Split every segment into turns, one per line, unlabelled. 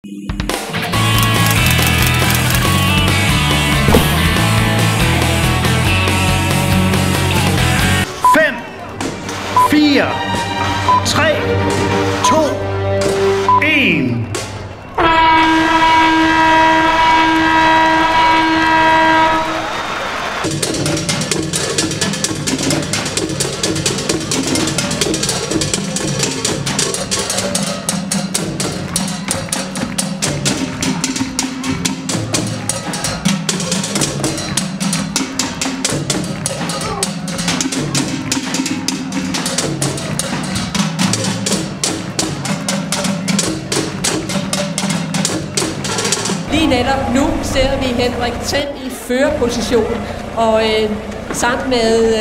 5, 4, 3, 2, 1.
Lige netop nu ser vi Henrik Them i førerposition, og sammen med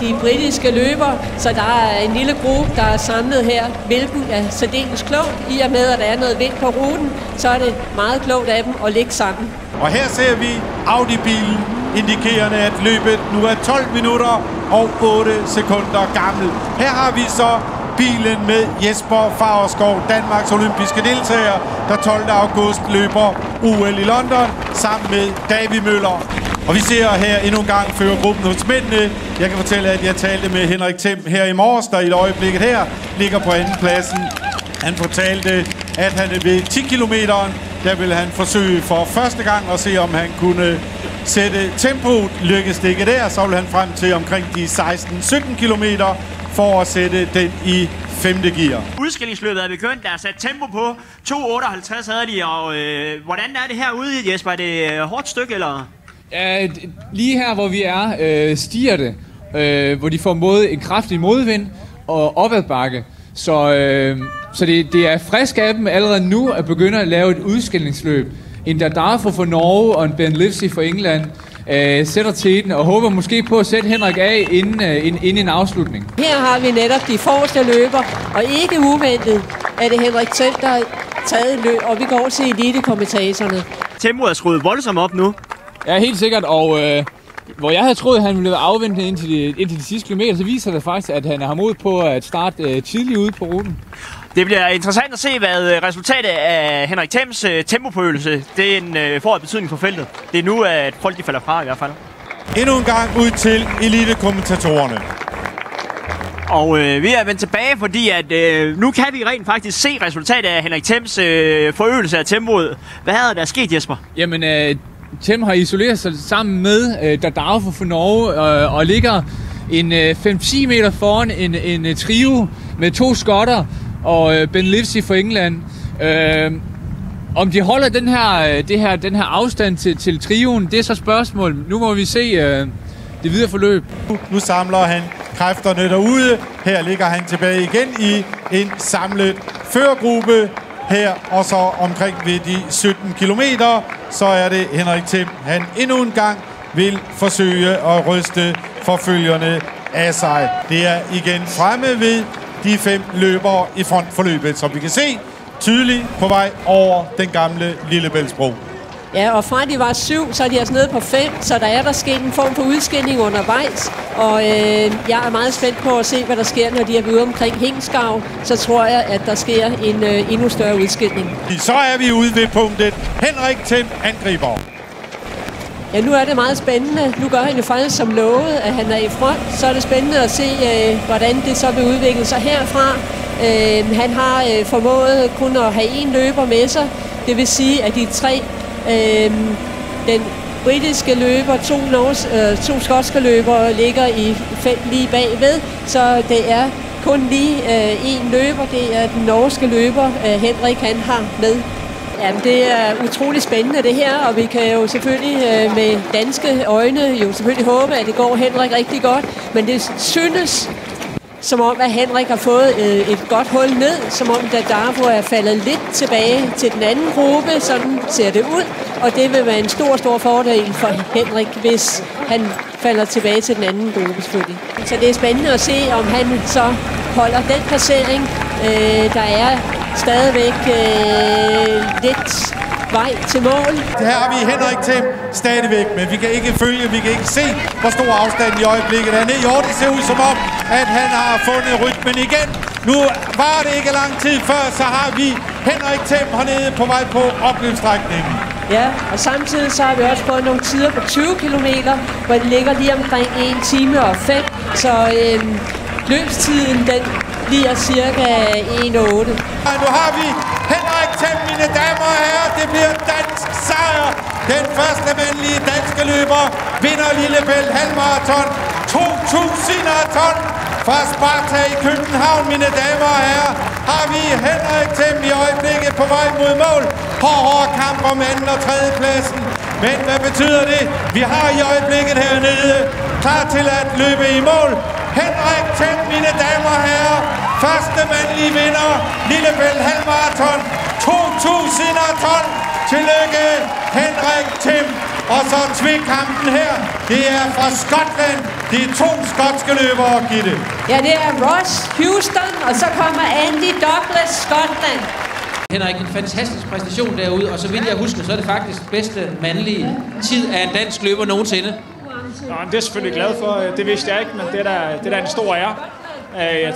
de britiske løbere, så der er en lille gruppe, der er samlet her, hvilken er særdeles klogt. I og med, at der er noget vind på ruten, så er det meget klogt af dem at ligge sammen.
Og her ser vi Audi-bilen, indikerende, at løbet nu er 12 minutter og 8 sekunder gammel. Her har vi så bilen med Jesper Faurskov, Danmarks olympiske deltager, der 12. august løber OL i London sammen med David Møller. Og vi ser her endnu en gang førergruppen hos mændene. Jeg kan fortælle, at jeg talte med Henrik Them her i morges, der i et øjeblikket her ligger på andenpladsen. Han fortalte, at han ved 10 kilometeren, der ville han forsøge for første gang at se, om han kunne sætte tempoet. Lykkes det ikke der, så vil han frem til omkring de 16-17 kilometer for at sætte den i 5. gear.
Udskillingsløbet er begyndt, der er sat tempo på. 2.58 havde de, og hvordan er det herude, Jesper? Er det et hårdt stykke, eller?
Ja, lige her, hvor vi er, stiger det, hvor de får en kraftig modvind og opadbakke. Så det er frisk af dem allerede nu at begynde at lave et udskillingsløb. En Dardarfo fra Norge og en Ben Livesey fra England sætter teten og håber måske på at sætte Henrik af inden en afslutning.
Her har vi netop de forreste løber, og ikke uventet er det Henrik Them, der har taget løb, og vi går over til elitekommentatorerne.
Tempoet er skruet voldsomt op nu.
Ja, helt sikkert, og hvor jeg havde troet, at han ville afvente indtil de sidste kilometer, så viser det faktisk, at han har mod på at starte tidligt ude på ruten.
Det bliver interessant at se, hvad resultatet af Henrik Thems tempoforøgelse får af betydning for feltet. Det er nu, at folk de falder fra i hvert fald.
Endnu en gang ud til elitekommentatorerne.
Og vi er vendt tilbage, fordi at nu kan vi rent faktisk se resultatet af Henrik Thems forøgelse af tempoet. Hvad er der sket, Jesper?
Jamen, Them har isoleret sig sammen med Dardarfo fra Norge og ligger en 5-10 meter foran en trio med 2 skotter og Ben Livesey fra England. Om de holder den her afstand til trioen, det er så spørgsmålet. Nu må vi se det videre forløb.
Nu samler han kræfterne derude. Her ligger han tilbage igen i en samlet førergruppe. Her og så omkring ved de 17 kilometer, så er det Henrik Them. Han endnu en gang vil forsøge at ryste forfølgerne af sig. Det er igen fremme ved de 5 løbere i front for løbet, som vi kan se tydeligt på vej over den gamle Lillebæltsbro.
Ja, og fra de var 7, så er de altså nede på 5, så der er sket en form for udskilling undervejs. Og jeg er meget spændt på at se, hvad der sker, når de er ude omkring Hingskav. Så tror jeg, at der sker en endnu større udskilling.
Så er vi ude ved punktet. Henrik Them angriber.
Ja, nu er det meget spændende. Nu gør han jo faktisk som lovet, at han er i front. Så er det spændende at se, hvordan det så vil udvikle sig herfra. Han har formået kun at have 1 løber med sig. Det vil sige, at de 3... den britiske løber, 2 skotske løbere ligger i felt lige bagved, så det er kun lige 1 løber. Det er den norske løber, Henrik han har med. Jamen, det er utrolig spændende det her, og vi kan jo selvfølgelig med danske øjne jo selvfølgelig håbe, at det går Henrik rigtig godt, men det synes som om, at Henrik har fået et godt hul ned, som om Dardarfo er faldet lidt tilbage til den anden gruppe. Sådan ser det ud, og det vil være en stor fordel for Henrik, hvis han falder tilbage til den anden gruppe selvfølgelig. Så det er spændende at se, om han så holder den placering. Der er stadigvæk lidt vej til mål.
Her har vi Henrik Them stadigvæk, men vi kan ikke følge, vi kan ikke se, hvor stor afstand i øjeblikket er ned. Jo, det ser ud som om, at han har fundet rytmen igen. Nu var det ikke lang tid før, så har vi Henrik Them hernede på vej på opløbsstrækningen.
Ja, og samtidig så har vi også fået nogle tider på 20 km, hvor det ligger lige omkring 1 time og 5. Så løbstiden den bliver cirka 1,8.
Nu har vi Henrik Them, mine damer og herrer. Det bliver dansk sejr. Den første mandlige danske løber vinder Lillebælt halvmarathon 2012 fra Sparta i København, mine damer og herrer. Har vi Henrik Them i øjeblikket på vej mod mål. Hård kamp om anden og tredje pladsen. Men hvad betyder det? Vi har i øjeblikket hernede klar til at løbe i mål. Henrik Them, mine damer og herrer. Første mandlige vinder Lillebælt halvmarathon 2012. Tillykke, Henrik Them. Og så tvekampen her, det er fra Skotland. Det er 2 skotske løbere, Gitte.
Ja, det er Ross Houston, og så kommer Andy Douglas, Skotland.
Henrik, en fantastisk præstation derude, og så vidt jeg husker, så er det faktisk bedste mandlige tid af en dansk løber nogensinde.
Nå, det er jeg selvfølgelig glad for. Det vidste jeg ikke, men det er da en stor ære.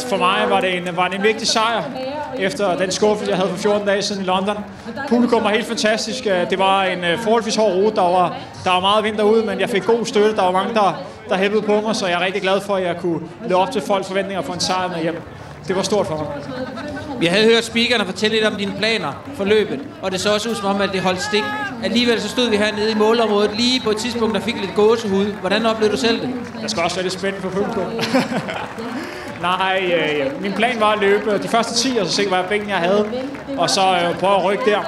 For mig var det en vigtig sejr efter den skuffelse, jeg havde for 14 dage siden i London. Publikum var helt fantastisk. Det var en forholdsvis hård rute. Der var meget vind derude, men jeg fik god støtte. Der var mange, der hæppede på mig, så jeg er rigtig glad for, at jeg kunne leve op til folks forventninger for en sejr med hjem. Det var stort for mig.
Vi havde hørt speakerne fortælle lidt om dine planer for løbet, og det så også ud som om, at det holdt stik. Alligevel så stod vi hernede i målområdet lige på et tidspunkt, der fik lidt gåsehud. Hvordan oplevede du selv det?
Jeg skal også være lidt spændt på publikum. Nej, min plan var at løbe de første 10, og så se, hvad bænken jeg havde, og så prøve at rykke der.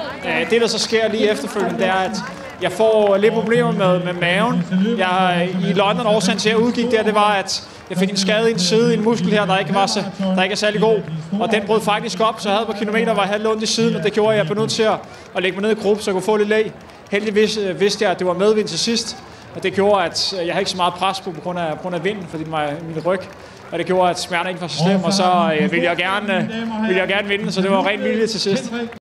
Det, der så sker lige efterfølgende, det er, at jeg får lidt problemer med maven. I London, årsagen til, at jeg udgik der, det var, at jeg fik en skade i en side, i en muskel her, der ikke er særlig god. Og den brød faktisk op, så jeg havde på kilometer, hvor jeg havde ondt i siden, og det gjorde, at jeg blev nødt til at lægge mig ned i gruppe, så jeg kunne få lidt læg. Heldigvis vidste jeg, at det var medvind til sidst, og det gjorde, at jeg havde ikke så meget pres på grund af vinden, fordi det var min ryg. Og det gjorde, at smerten ikke var så slem, og så ville jeg gerne vinde, så det var ren vilje til sidst.